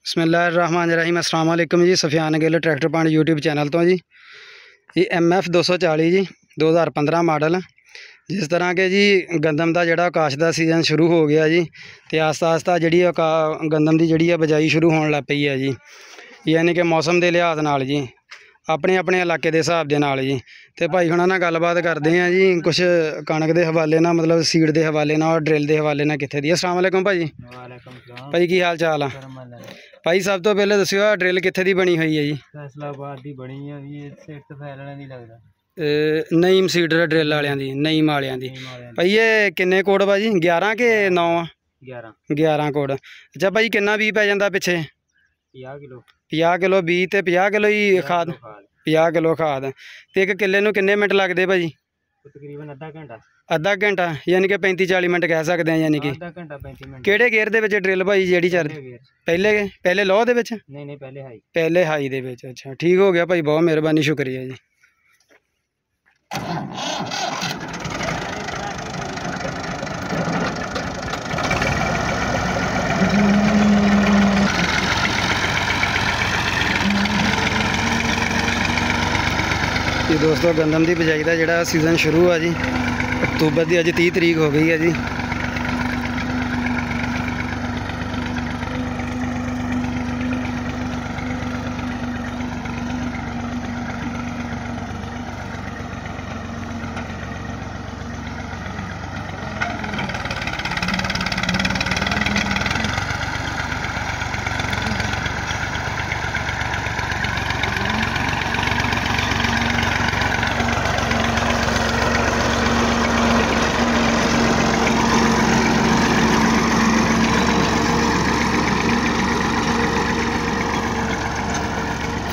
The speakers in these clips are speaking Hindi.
बिस्मिल्लाहिर्रहमानिर्रहीम अस्सलाम वालेकुम जी। Sufiyan Gill tractor point YouTube channel तो जी। ये MF 240 जी 2015 मॉडल। जिस तरह के जी गंदम का जोड़ा काश का सीजन शुरू हो गया जी, तो आस्ता आस्ता जी गंदम की जी बजाई शुरू होने लग पई है जी। यानी कि मौसम के लिहाज नाल जी अपने अपने इलाके के हिसाब के नाल जी। तो भाई हुणां नाल गलबात करते हैं जी कुछ कणक के हवाले ना, मतलब सीड के हवाले ना और ड्रिल के हवाले ना कित्थे दी। अस्सलाम वालेकुम भाई। भाई की हाल चाल आ भाई? सब तो पहले दस्सिओ ड्रिल कित्थे दी बनी हुई है जी? फैसलाबाद दी बनी है जी, सिट फैलने दी लगदा। नईम सीडर ड्रिल वालियां दी, नईम वालियां दी। भाई ये किन्ने कोड भाजी? 11 के 9? 11 कोड। अच्छा भाई किन्ना बीऽ पै जांदा पिछे? 50 किलो। 50 किलो बीऽ ते 50 किलो ही खाद? 50 किलो खाद। ते एक किल्ले नूं किन्ने मिंट लगदे भाजी? तकरीबन अद्धा घंटा यानी कि 35-40 मिनट कह सकते हैं। यानी कि आधा घंटा 35 मिनट। केड़े गेयर दे विच ड्रिल भाई जेड़ी चल? पहले लो दे विच? नहीं पहले हाई दे विच। अच्छा ठीक हो गया भाई, बहुत मेहरबानी, शुक्रिया जी। ये दोस्तों गंदम की बिजाई का जोड़ा सीजन शुरू है जी। अक्तूबर की अज 30 तरीक हो गई है जी।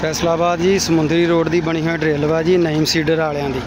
फैसलाबाद जी समुंदरी रोड की बनी हुई ड्रिल वा जी, नईम सीडर वालियां दी।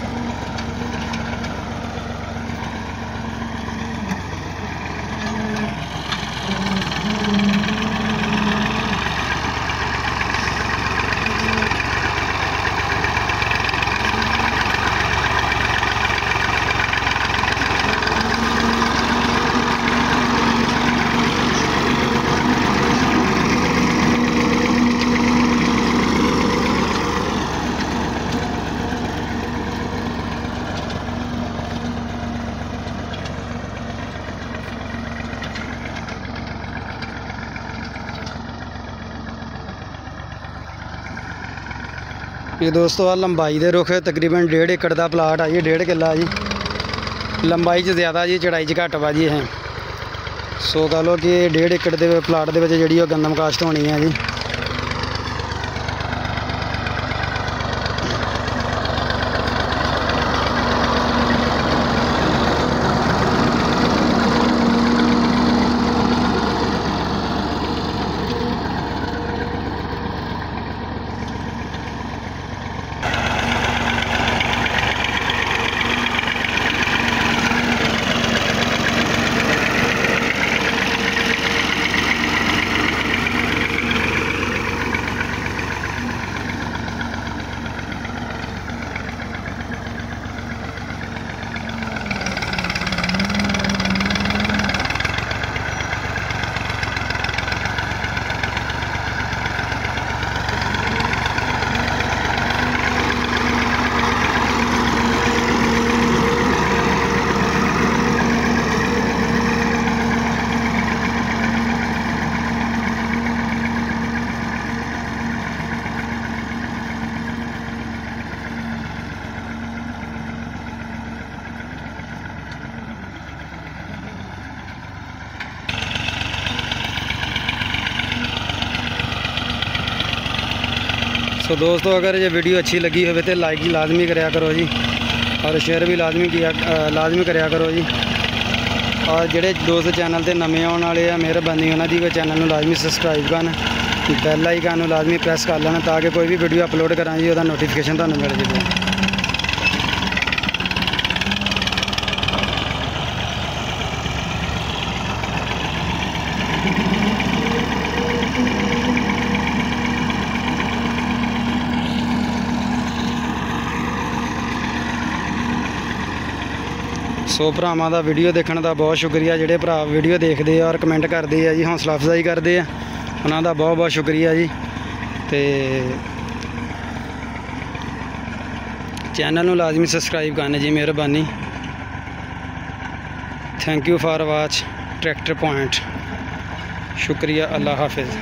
ये दोस्तों आ लंबाई के रुख तकरीबन 1.5 एकड़ का प्लाट आ जी, 1.5 किला जी। लंबाई ज़्यादा जी, चढ़ाई घट वा जी। है सो कह लो कि 1.5 एकड़ के प्लाट के जी गंदम काश्त होनी है जी। तो दोस्तों अगर ये वीडियो अच्छी लगी हो तो लाइक लाजमी कराया करो जी, और शेयर भी लाजमी कराया करो जी। और जोड़े दोस्त चैनल पर नवे आने वाले हैं, मेहरबानी उन्होंने भी चैनल लाजमी सबसक्राइब करन, बैल आइकन लाजमी प्रेस कर लेना ताकि कोई भी वीडियो अपलोड करा जी उसका नोटिफिकेशन तुहानू मिल जाए। सो भरावां दा वीडियो देखने का बहुत शुक्रिया। जोड़े भरा वीडियो देखते और कमेंट करते हैं जी, हौसला अफजाई करते हैं। ਉਹਨਾਂ ਦਾ ਬਹੁਤ ਬਹੁਤ ਸ਼ੁਕਰੀਆ ਜੀ। ਤੇ ਚੈਨਲ ਨੂੰ ਲਾਜ਼ਮੀ ਸਬਸਕ੍ਰਾਈਬ ਕਰਨਾ ਜੀ, ਮਿਹਰਬਾਨੀ। Thank you for watch tractor point. शुक्रिया, अल्लाह हाफिज़।